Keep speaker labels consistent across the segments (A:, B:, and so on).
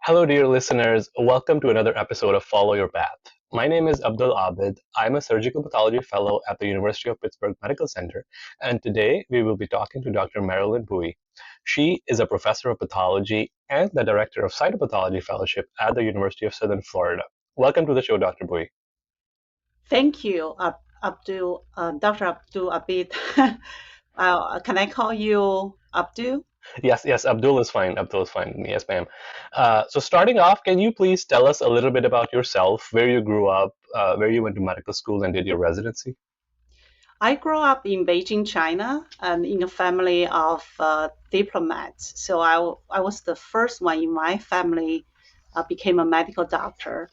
A: Hello, dear listeners. Welcome to another episode of Follow Your Path. My name is Abdul Abid. I'm a surgical pathology fellow at the University of Pittsburgh Medical Center, and today we will be talking to Dr. Marilyn Bui. She is a professor of pathology and the director of cytopathology fellowship at the University of Southern Florida. Welcome to the show, Dr. Bui.
B: Thank you, Dr. Abdul Abid. Can I call you Abdul?
A: Yes, Abdul is fine. Abdul is fine. Yes, ma'am. So, starting off, can you please tell us a little bit about yourself, where you grew up, where you went to medical school, and did your residency?
B: I grew up in Beijing, China, and in a family of diplomats. So I was the first one in my family became a medical doctor.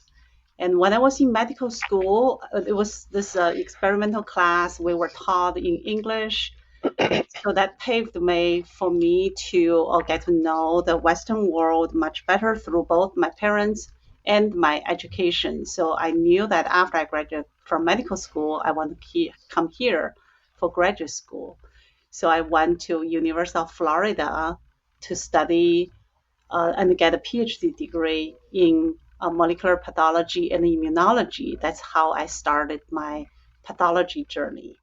B: And when I was in medical school, it was this experimental class. We were taught in English. So that paved the way for me to get to know the Western world much better through both my parents and my education. So I knew that after I graduated from medical school, I want to come here for graduate school. So I went to University of Florida to study and get a PhD degree in molecular pathology and immunology. That's how I started my pathology journey.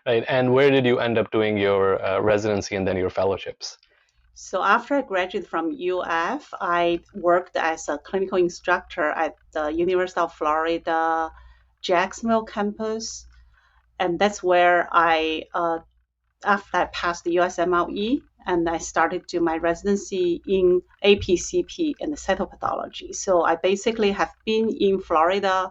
A: Right. And where did you end up doing your residency and then your fellowships?
B: So after I graduated from UF, I worked as a clinical instructor at the University of Florida Jacksonville campus, and that's where after I passed the USMLE, and I started to my residency in APCP and cytopathology. So I basically have been in Florida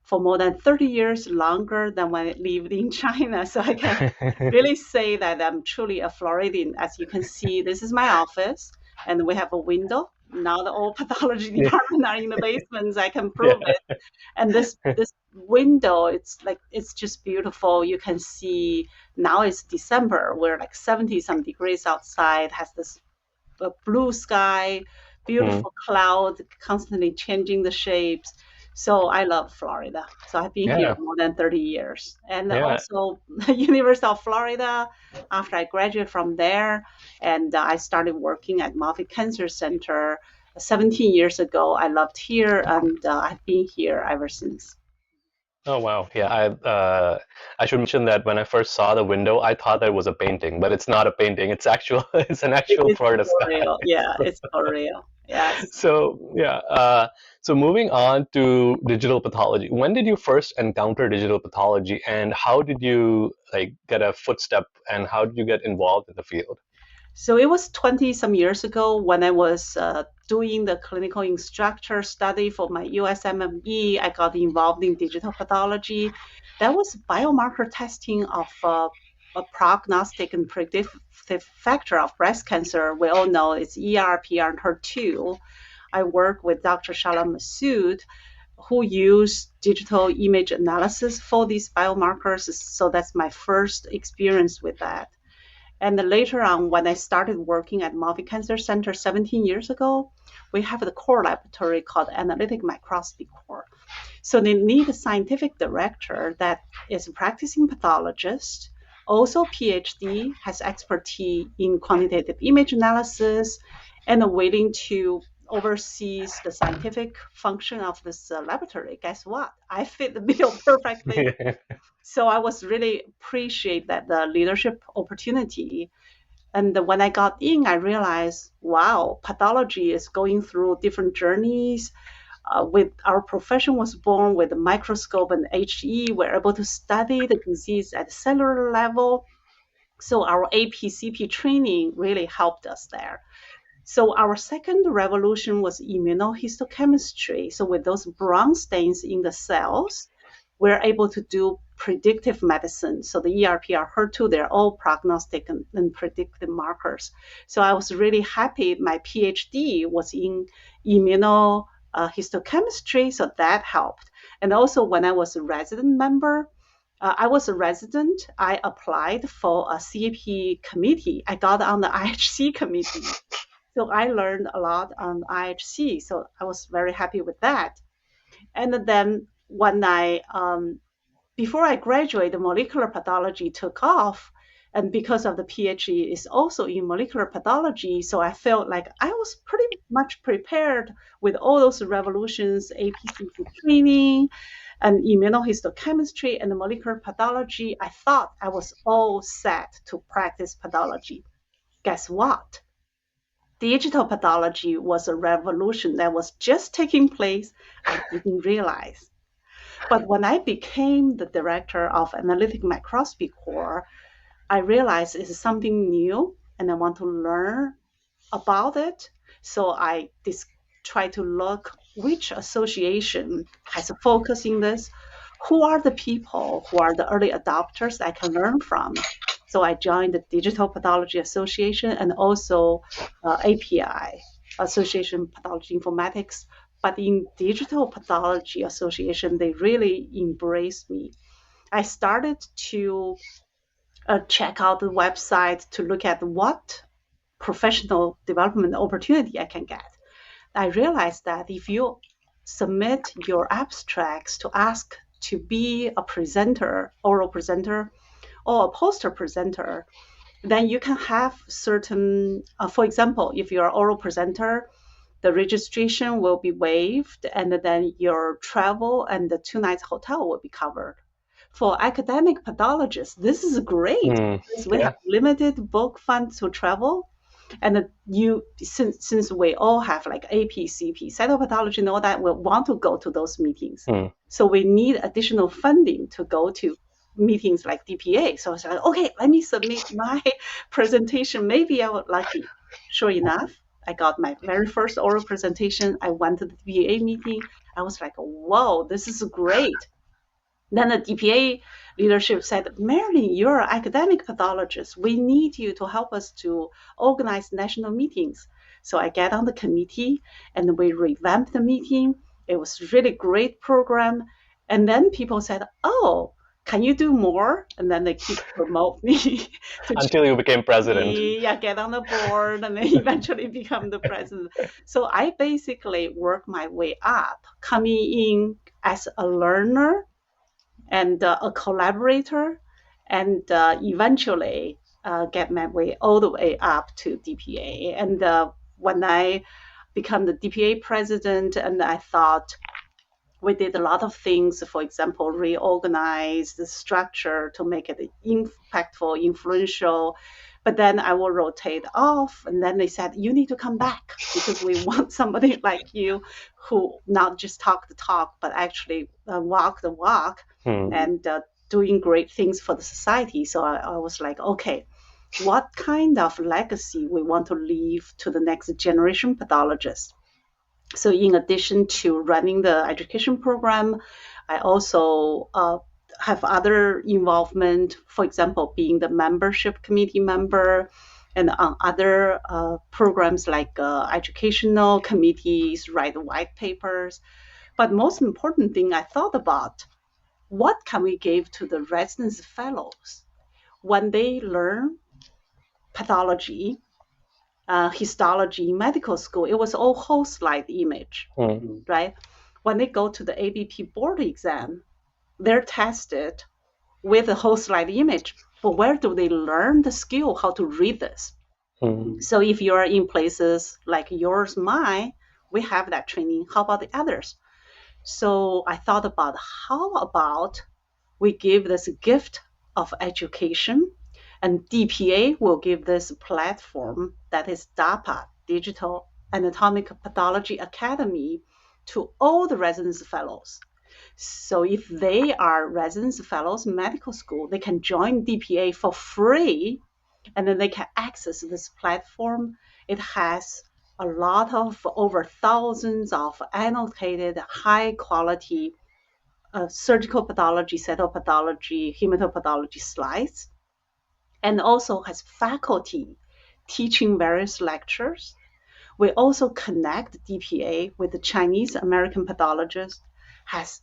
B: for more than 30 years, longer than when I lived in China. So I can really say that I'm truly a Floridian. As you can see, this is my office, and we have a window. Now the old pathology
A: Yeah.
B: department are in the basements. I can prove
A: Yeah.
B: it. And this window, it's just beautiful. You can see now it's December. We're like 70 some degrees outside. Has this blue sky,
A: Mhm.
B: beautiful cloud, constantly changing the shapes. So I love Florida. So I've been here
A: Yeah.
B: more than 30 years. And
A: Yeah.
B: also University of Florida, after I graduated from there, and I started working at Moffitt Cancer Center 17 years ago. I loved here, and I've been here ever since.
A: Oh wow. Yeah. I should mention that when I first saw the window, I thought that it was a painting, but it's not a painting. It's actual. It's an actual
B: It's
A: Florida
B: for
A: sky.
B: real. Yeah, it's for real. Yes.
A: So yeah. So moving on to digital pathology. When did you first encounter digital pathology, and how did you like get a footstep, and how did you get involved in the field?
B: So it was 20 some years ago when I was doing the clinical instructor study for my USMME. I got involved in digital pathology. That was biomarker testing of a prognostic and predictive factor of breast cancer. We all know it's ER, PR, and HER2. I work with Dr. Shalom Masood, who use digital image analysis for these biomarkers. So that's my first experience with that. And then later on, when I started working at Moffitt Cancer Center 17 years ago, we have the core laboratory called Analytic Microscopy Core. So they need a scientific director that is a practicing pathologist, also PhD, has expertise in quantitative image analysis, and willing to oversee the scientific function of this laboratory. Guess what? I fit the bill perfectly. So I was really appreciate that the leadership opportunity. And when I got in, I realized, wow, pathology is going through different journeys. With our profession was born with the microscope and HE, we're able to study the disease at cellular level. So our APCP training really helped us there. So our second revolution was immunohistochemistry. So with those brown stains in the cells, we're able to do predictive medicine. So the ERPR, HER2, they're all prognostic and predictive markers. So I was really happy. My PhD was in immunohistochemistry, so that helped. And also when I was a resident member, I was a resident. I applied for a CAP committee. I got on the IHC committee. So I learned a lot on IHC. So I was very happy with that. And then when before I graduated, molecular pathology took off. And because of the PhD is also in molecular pathology, so I felt like I was pretty much prepared with all those revolutions, APCC training and immunohistochemistry and molecular pathology. I thought I was all set to practice pathology. Guess what? Digital pathology was a revolution that was just taking place. I didn't realize. But when I became the director of analytic microscopy core, I realized it's something new and I want to learn about it. So I try to look which association has a focus in this, who are the people who are the early adopters I can learn from. So I joined the Digital Pathology Association and also API, Association Pathology Informatics. But in Digital Pathology Association, they really embraced me. I started to check out the website to look at what professional development opportunity I can get. I realized that if you submit your abstracts to ask to be a presenter, oral presenter, or a poster presenter, then you can have certain, for example, if you're an oral presenter, the registration will be waived and then your travel and the 2 nights hotel will be covered. For academic pathologists, this is great because we
A: Yeah.
B: have limited book funds to travel. And you, since we all have like AP, CP, cytopathology, and all that, we want to go to those meetings.
A: Mm.
B: So we need additional funding to go to meetings like DPA. So I was like, okay, let me submit my presentation. Maybe I was lucky. Sure enough, I got my very first oral presentation. I went to the DPA meeting. I was like, whoa, this is great. Then the DPA leadership said, Marilyn, you're an academic pathologist. We need you to help us to organize national meetings. So I get on the committee and we revamped the meeting. It was really great program. And then people said, oh, can you do more? And then they keep promote me to
A: Until you became president.
B: yeah, get on the board and then eventually become the president. So I basically work my way up, coming in as a learner and a collaborator, and eventually get my way all the way up to DPA. And when I become the DPA president, and I thought we did a lot of things, for example, reorganize the structure to make it impactful, influential. But then I will rotate off. And then they said, you need to come back because we want somebody like you who not just talk the talk, but actually walk the walk and doing great things for the society. So I was like, okay, what kind of legacy we want to leave to the next generation pathologist? So in addition to running the education program, I also have other involvement, for example, being the membership committee member and on other programs like educational committees, write white papers. But most important thing I thought about, what can we give to the residence fellows when they learn pathology, histology in medical school? It was all whole slide image, right? When they go to the ABP board exam, they're tested with a whole slide image. But where do they learn the skill how to read this? So if you're in places like yours, mine, we have that training. How about the others? So I thought about how about we give this gift of education, and DPA will give this platform that is DAPA, Digital Anatomic Pathology Academy, to all the residence fellows. So if they are residence fellows in medical school, they can join DPA for free, and then they can access this platform. It has a lot of over thousands of annotated high quality surgical pathology, cytopathology, hematopathology slides, and also has faculty teaching various lectures. We also connect DPA with the Chinese American pathologist, has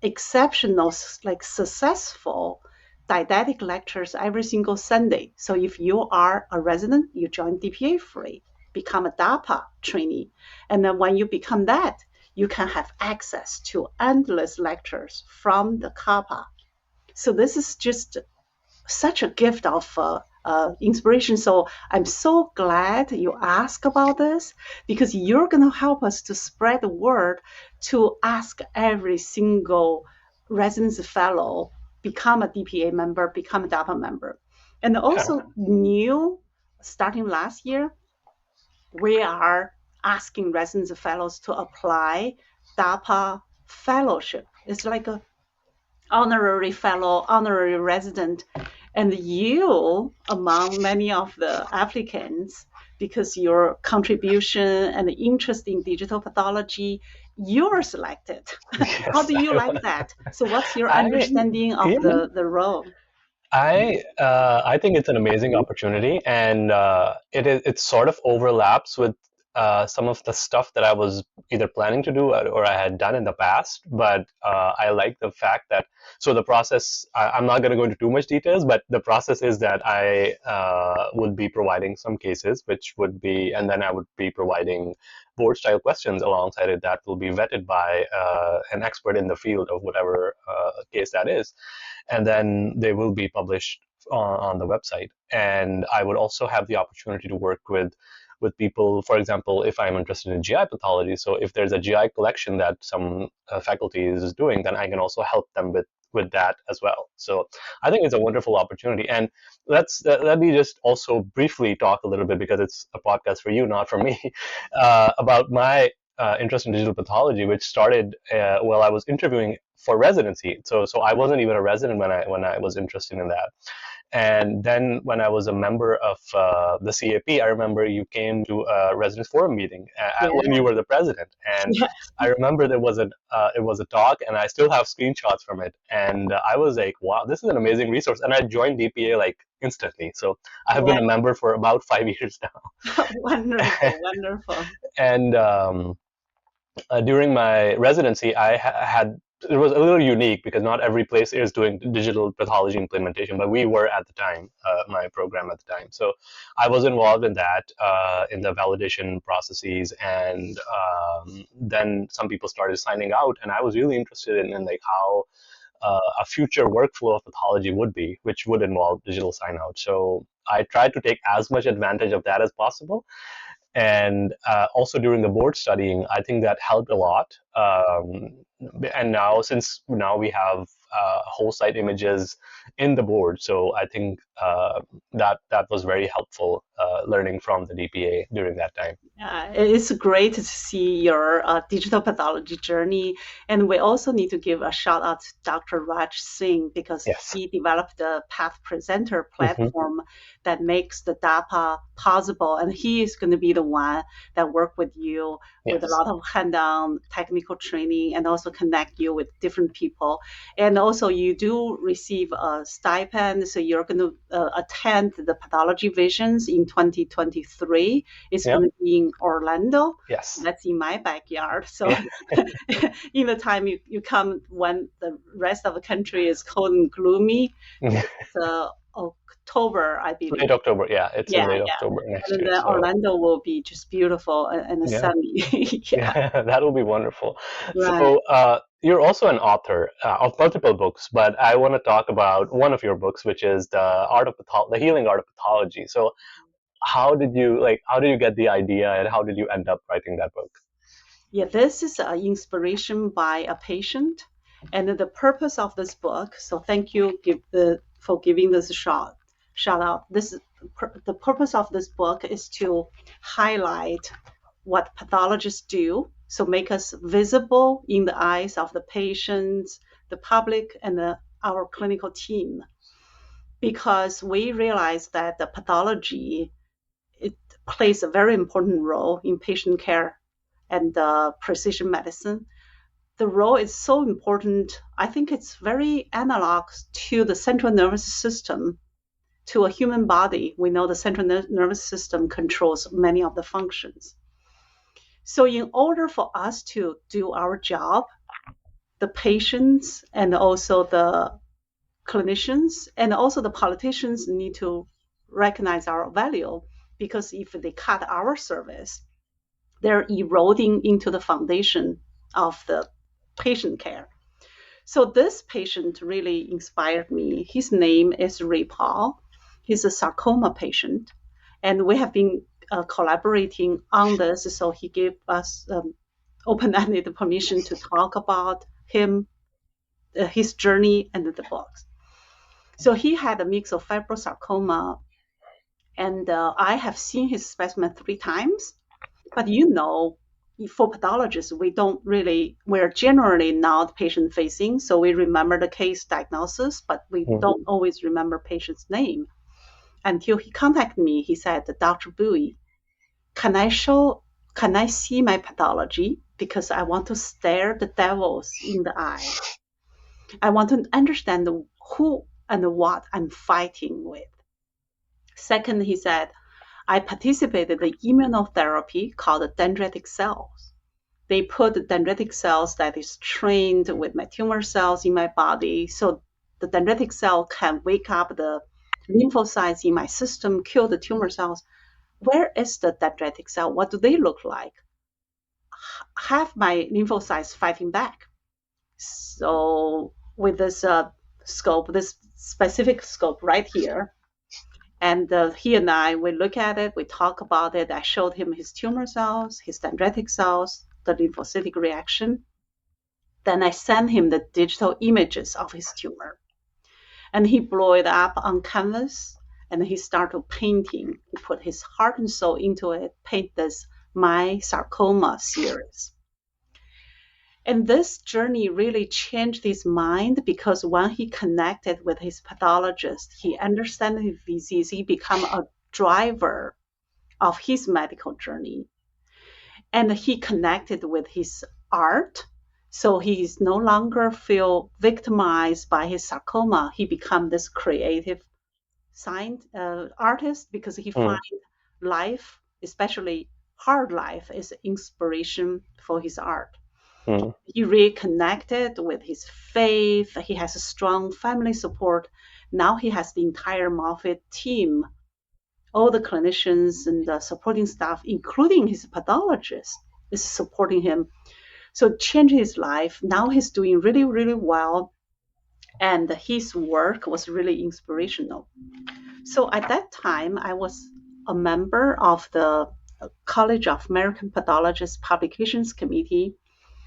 B: exceptional, like successful didactic lectures every single Sunday. So if you are a resident, you join DPA free, become a DAPA trainee. And then when you become that, you can have access to endless lectures from the CAPA. So this is just such a gift of inspiration. So I'm so glad you asked about this, because you're going to help us to spread the word, to ask every single residence fellow become a DPA member, become a DAPA member. And
A: Yeah.
B: also new, starting last year, we are asking residence fellows to apply DAPA fellowship. It's like a honorary fellow, honorary resident, and you among many of the applicants, because your contribution and interest in digital pathology, you're selected. How
A: Yes.
B: do you like that? So what's your
A: I
B: understanding of
A: yeah.
B: the role?
A: I think it's an amazing opportunity, and it sort of overlaps with some of the stuff that I was either planning to do or I had done in the past. But I like the fact that the process. I'm not going to go into too much details, but the process is that I would be providing some cases, which would be, and then I would be providing board style questions alongside it that will be vetted by an expert in the field of whatever case that is, and then they will be published on the website. And I would also have the opportunity to work with people, for example, if I'm interested in GI pathology. So if there's a GI collection that some faculty is doing, then I can also help them with that as well. So I think it's a wonderful opportunity. And let me just also briefly talk a little bit, because it's a podcast for you, not for me, about my interest in digital pathology, which started while I was interviewing for residency. So I wasn't even a resident when I was interested in that. And then when I was a member of the CAP, I remember you came to a residence forum meeting
B: Yeah.
A: when you were the president. And
B: Yeah.
A: I remember it was a talk, and I still have screenshots from it. And I was like, wow, this is an amazing resource. And I joined DPA like instantly. So I have been a member for about 5 years now.
B: Wonderful, wonderful.
A: And during my residency, had it was a little unique because not every place is doing digital pathology implementation, but we were at the time, my program at the time. So I was involved in that, in the validation processes, and then some people started signing out, and I was really interested in like how a future workflow of pathology would be, which would involve digital sign out. So I tried to take as much advantage of that as possible, and also during the board studying, I think that helped a lot. And now, since now we have whole site images in the board, so I think that was very helpful, learning from the DPA during that time.
B: It's great to see your digital pathology journey. And we also need to give a shout out to Dr. Raj Singh, because
A: Yes.
B: he developed the Path Presenter
A: Hmm.
B: platform that makes the DAPA possible. And he is going to be the one that work with you with a
A: Yes.
B: lot of hand-on technical training, and also connect you with different people. And also you do receive a stipend. So you're going to attend the Pathology Visions in 2023. It's
A: Yeah.
B: going to be in Orlando.
A: Yes.
B: That's in my backyard. So
A: Yeah.
B: in the time you come when the rest of the country is cold and gloomy, it's October, I
A: Late
B: believe.
A: October. Yeah, it's in
B: Yeah,
A: late
B: yeah.
A: October next
B: And
A: year.
B: then
A: So
B: Orlando will be just beautiful and
A: yeah.
B: sunny. Yeah,
A: Yeah, that will be wonderful.
B: right.
A: So, you're also an author of multiple books, but I want to talk about one of your books, which is the healing art of pathology. So, how did you get the idea, and how did you end up writing that book?
B: Yeah, this is an inspiration by a patient, and the purpose of this book. So thank you for giving this shout out. The purpose of this book is to highlight what pathologists do, so make us visible in the eyes of the patients, the public, and our clinical team, because we realize that the pathology, it plays a very important role in patient care and precision medicine. The role is so important. I think it's very analog to the central nervous system, to a human body. We know the central nervous system controls many of the functions. So, in order for us to do our job, the patients and also the clinicians and also the politicians need to recognize our value, because if they cut our service, they're eroding into the foundation of the patient care. So this patient really inspired me. His name is Ray Paul. He's a sarcoma patient, and we have been collaborating on this. So he gave us open-ended permission to talk about him, his journey, and the books. So he had a mix of fibrosarcoma, and I have seen his specimen 3 times. But for pathologists, we're generally not patient facing. So we remember the case diagnosis, but we don't always remember patient's name. Until he contacted me, he said, Dr. Bui, can I see my pathology? Because I want to stare the devils in the eye. I want to understand who and what I'm fighting with. Second, he said, I participated in the immunotherapy called dendritic cells. They put dendritic cells that is trained with my tumor cells in my body. So the dendritic cell can wake up the lymphocytes in my system, kill the tumor cells. Where is the dendritic cell? What do they look like? Have my lymphocytes fighting back. So with this scope, this specific scope right here, and he and I, we look at it, we talk about it. I showed him his tumor cells, his dendritic cells, the lymphocytic reaction. Then I sent him the digital images of his tumor. And he blew it up on canvas, and he started painting. He put his heart and soul into it, paint this My Sarcoma series. And this journey really changed his mind, because when he connected with his pathologist, he understood his disease. He became a driver of his medical journey. And he connected with his art. So he is no longer feel victimized by his sarcoma. He become this creative artist, because he find life, especially hard life, is inspiration for his art. He reconnected with his faith. He has a strong family support. Now he has the entire Moffitt team, all the clinicians and the supporting staff, including his pathologist, is supporting him. So it changed his life. Now he's doing really, really well. And his work was really inspirational. So at that time, I was a member of the College of American Pathologists Publications Committee.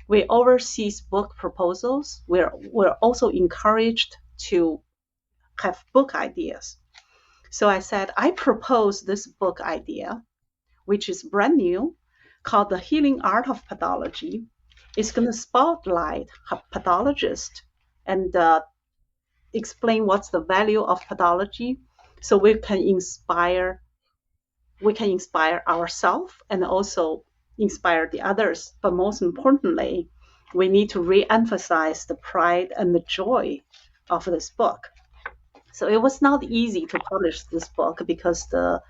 B: We oversee book proposals. We're also encouraged to have book ideas. So I said, I propose this book idea, which is brand new, called The Healing Art of Pathology. It's going to spotlight pathologists and explain what's the value of pathology, so we can inspire ourselves and also inspire the others. But most importantly, we need to re-emphasize the pride and the joy of this book. So it was not easy to publish this book, because the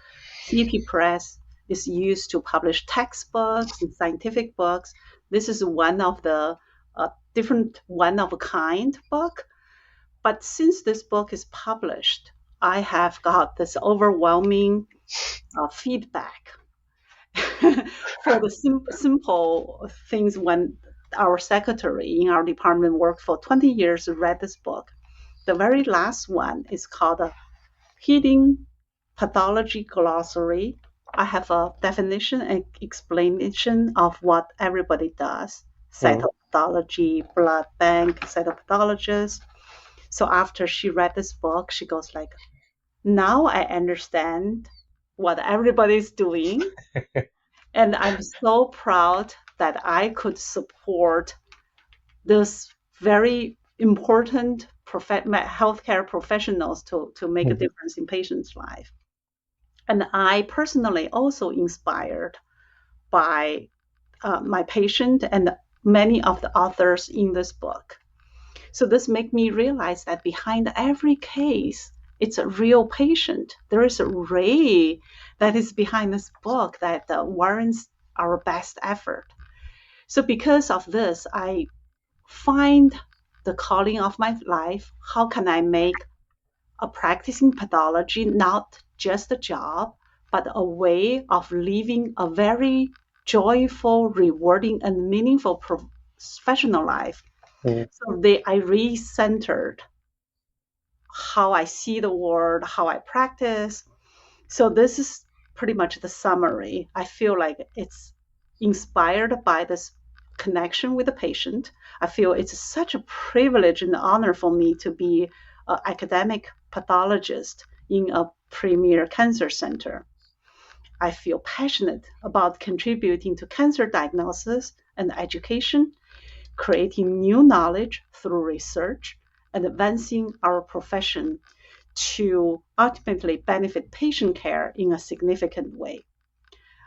B: CP Press is used to publish textbooks and scientific books. This is one of the different, one-of-a-kind book. But since this book is published, I have got this overwhelming feedback for the simple things. When our secretary in our department worked for 20 years, read this book. The very last one is called a Healing Pathology Glossary. I have a definition and explanation of what everybody does. Cytopathology, blood bank, cytopathologist. So after she read this book, she goes like, now I understand what everybody's doing. And I'm so proud that I could support this very important healthcare professionals to make a difference in patients' life. And I personally also inspired by my patient and many of the authors in this book. So this made me realize that behind every case, it's a real patient. There is a ray that is behind this book that warrants our best effort. So because of this, I find the calling of my life. How can I make a practicing pathology not just a job, but a way of living a very joyful, rewarding, and meaningful professional life?
A: Mm.
B: So I re-centered how I see the world, how I practice. So this is pretty much the summary. I feel like it's inspired by this connection with the patient. I feel it's such a privilege and honor for me to be an academic pathologist in a premier cancer center. I feel passionate about contributing to cancer diagnosis and education, creating new knowledge through research, and advancing our profession to ultimately benefit patient care in a significant way.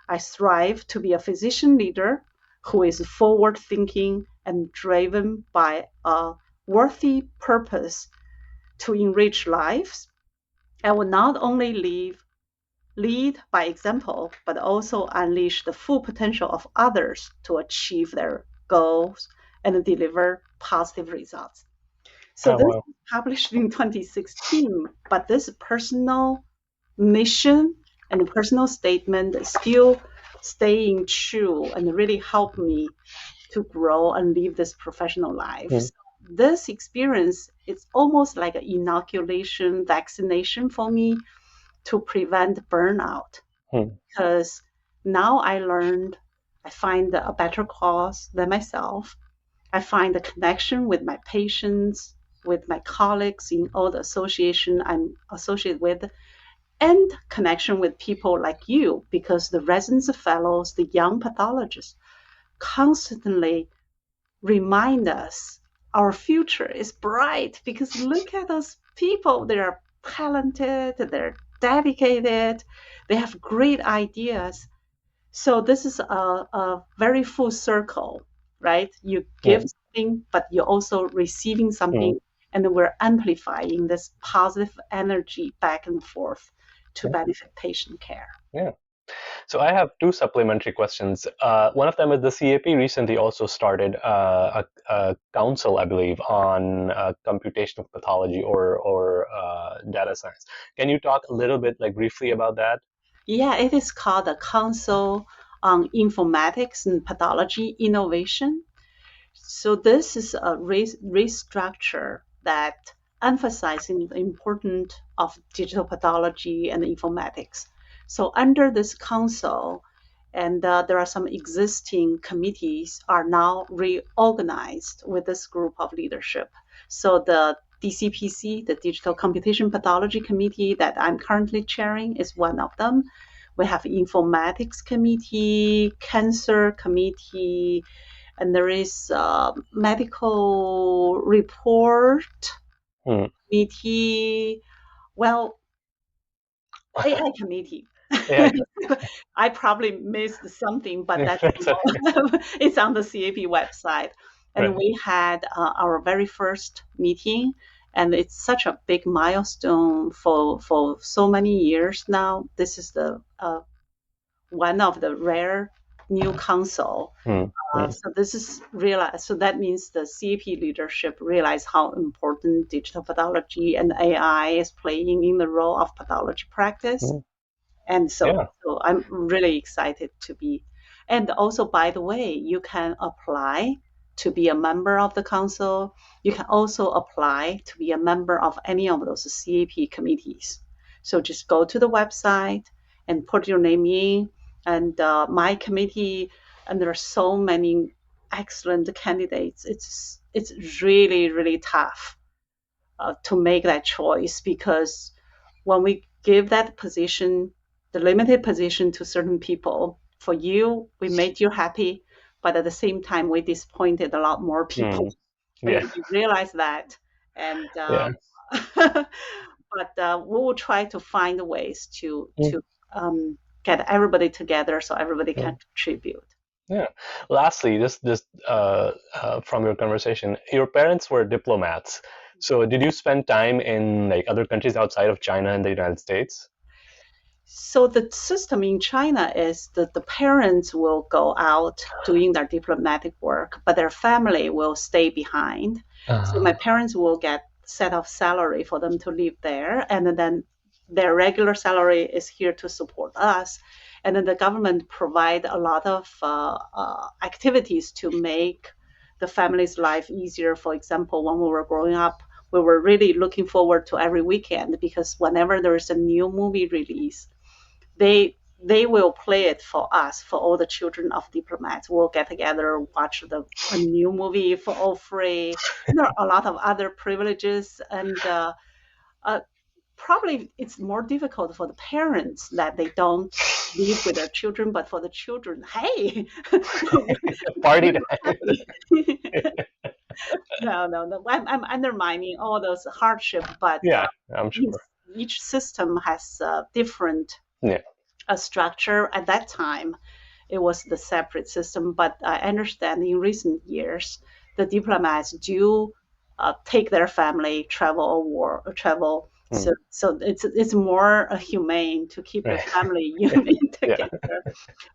B: I strive to be a physician leader who is forward thinking and driven by a worthy purpose to enrich lives. I will not only lead by example, but also unleash the full potential of others to achieve their goals and deliver positive results. So
A: Oh,
B: this
A: wow.
B: was published in 2016, but this personal mission and personal statement is still staying true and really helped me to grow and live this professional life.
A: Mm.
B: So this experience is almost like an inoculation vaccination for me to prevent burnout
A: Mm.
B: because now I find a better cause than myself. I find the connection with my patients, with my colleagues in all the association I'm associated with, and connection with people like you, because the residents fellows, the young pathologists, constantly remind us our future is bright because look at those people. They're talented, they're dedicated, they have great ideas. So this is a very full circle, right? You give
A: Yeah.
B: something, but you're also receiving
A: Mm.
B: something, and we're amplifying this positive energy back and forth to
A: Yeah.
B: benefit patient care.
A: Yeah. So I have two supplementary questions. One of them is the CAP recently also started a council, I believe, on computational pathology or data science. Can you talk a little bit, like briefly, about that?
B: Yeah, it is called the Council on Informatics and Pathology Innovation. So this is a restructure that emphasizing the importance of digital pathology and informatics. So under this council, and there are some existing committees are now reorganized with this group of leadership. So the DCPC, the Digital Computation Pathology Committee that I'm currently chairing, is one of them. We have informatics committee, cancer committee, and there is a medical report
A: Hmm.
B: committee. Well, AI committee.
A: Yeah,
B: I probably missed something, but that's
A: that's okay.
B: it's on the CAP website. And
A: Right.
B: we had our very first meeting, and it's such a big milestone for so many years now. This is the one of the rare new council.
A: Hmm. Hmm.
B: So this is realize. So that means the CAP leadership realize how important digital pathology and AI is playing in the role of pathology practice.
A: Hmm.
B: And
A: Yeah.
B: so I'm really excited to be. And also, by the way, you can apply to be a member of the council. You can also apply to be a member of any of those CAP committees. So just go to the website and put your name in. And my committee, and there are so many excellent candidates. It's really really tough to make that choice because when we give that position, the limited position to certain people, for you, we made you happy, but at the same time, we disappointed a lot more people.
A: Hmm. Yeah.
B: We realize that, and
A: Yeah.
B: but we will try to find ways
A: Hmm.
B: to get everybody together so everybody
A: Hmm.
B: can contribute.
A: Yeah. Lastly, just from your conversation, your parents were diplomats. So did you spend time in like other countries outside of China and the United States?
B: So the system in China is that the parents will go out doing their diplomatic work, but their family will stay behind. So my
A: Uh,
B: parents will get set of salary for them to live there, and then their regular salary is here to support us. And then the government provide a lot of activities to make the family's life easier. For example, when we were growing up, we were really looking forward to every weekend because whenever there is a new movie release, they will play it for us, for all the children of diplomats. We'll get together, watch a new movie for all free. And there are a lot of other privileges, and uh, probably it's more difficult for the parents that they don't live with their children, but for the children, hey,
A: Party
B: we're
A: time.
B: happy. No, no, no. I'm undermining all those hardship, but
A: Yeah, I'm
B: each
A: sure.
B: each system has different
A: Yeah.
B: structure. At that time, it was the separate system, but I understand in recent years, the diplomats do take their family, travel or war, or travel. So,
A: Mm.
B: so it's more humane to keep the
A: Right.
B: family unit
A: Yeah.
B: together.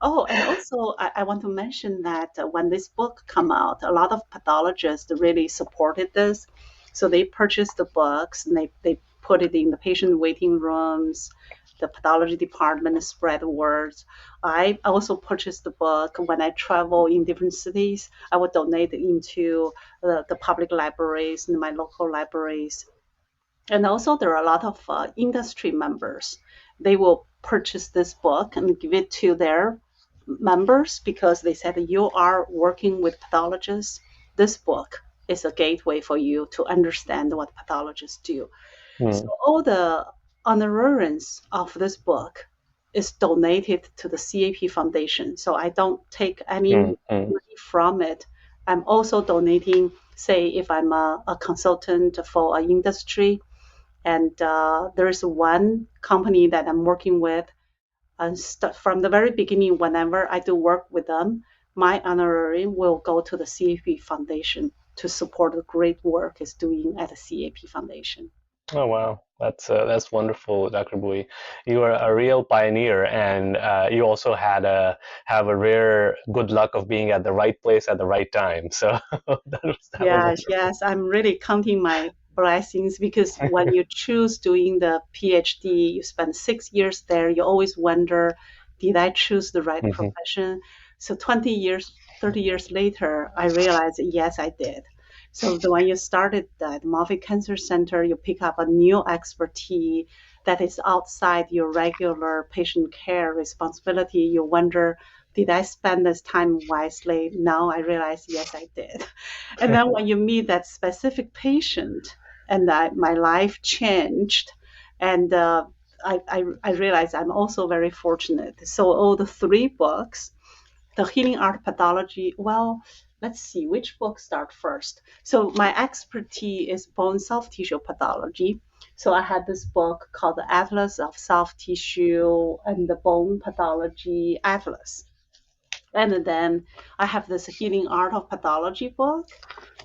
B: Oh, and also I want to mention that when this book come out, a lot of pathologists really supported this. So they purchased the books and they put it in the patient waiting rooms. The pathology department spread words. I also purchased the book when I travel in different cities. I would donate it into the public libraries and my local libraries. And also, there are a lot of industry members. They will purchase this book and give it to their members because they said you are working with pathologists. This book is a gateway for you to understand what pathologists do. So
A: Mm.
B: all the honorariums of this book is donated to the CAP Foundation. So I don't take any
A: Mm. Mm.
B: money from it. I'm also donating, say, if I'm a consultant for an industry, and there's one company that I'm working with, and from the very beginning, whenever I do work with them, my honorarium will go to the CAP Foundation to support the great work it's doing at the CAP Foundation.
A: Oh wow, that's wonderful, Dr. Bui. You are a real pioneer, and you also have a rare good luck of being at the right place at the right time. So that was
B: Yes,
A: wonderful.
B: yes, I'm really counting my blessings because when you choose doing the PhD, you spend 6 years there, you always wonder, did I choose the right
A: Hmm.
B: profession? So 20 years, 30 years later, I realized, yes, I did. So when you started at Moffitt Cancer Center, you pick up a new expertise that is outside your regular patient care responsibility. You wonder, did I spend this time wisely? Now I realize, yes, I did. And then when you meet that specific patient, and my life changed, and I realized I'm also very fortunate. So all the three books, the healing art pathology, well, let's see which book start first. So my expertise is bone soft tissue pathology. So I had this book called the Atlas of Soft Tissue and the Bone Pathology Atlas. And then I have this healing art of pathology book.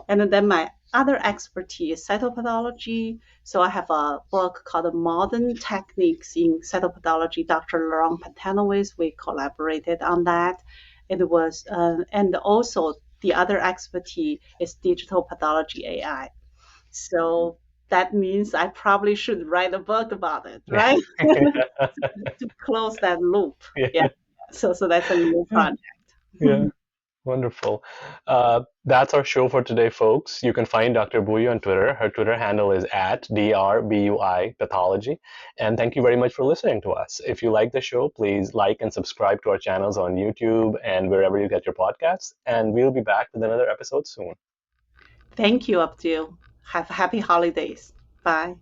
B: And then my other expertise is cytopathology. So I have a book called Modern Techniques in Cytopathology. Dr. Laurent Pantanowitz, we collaborated on that. It was, and also the other expertise is digital pathology AI. So that means I probably should write a book about it, right? To close that loop. Yeah.
A: Yeah.
B: So that's a new project.
A: Yeah. Wonderful. That's our show for today, folks. You can find Dr. Bui on Twitter. Her Twitter handle is at DRBUI Pathology. And thank you very much for listening to us. If you like the show, please like and subscribe to our channels on YouTube and wherever you get your podcasts. And we'll be back with another episode soon.
B: Thank you, Abdul. Have happy holidays. Bye.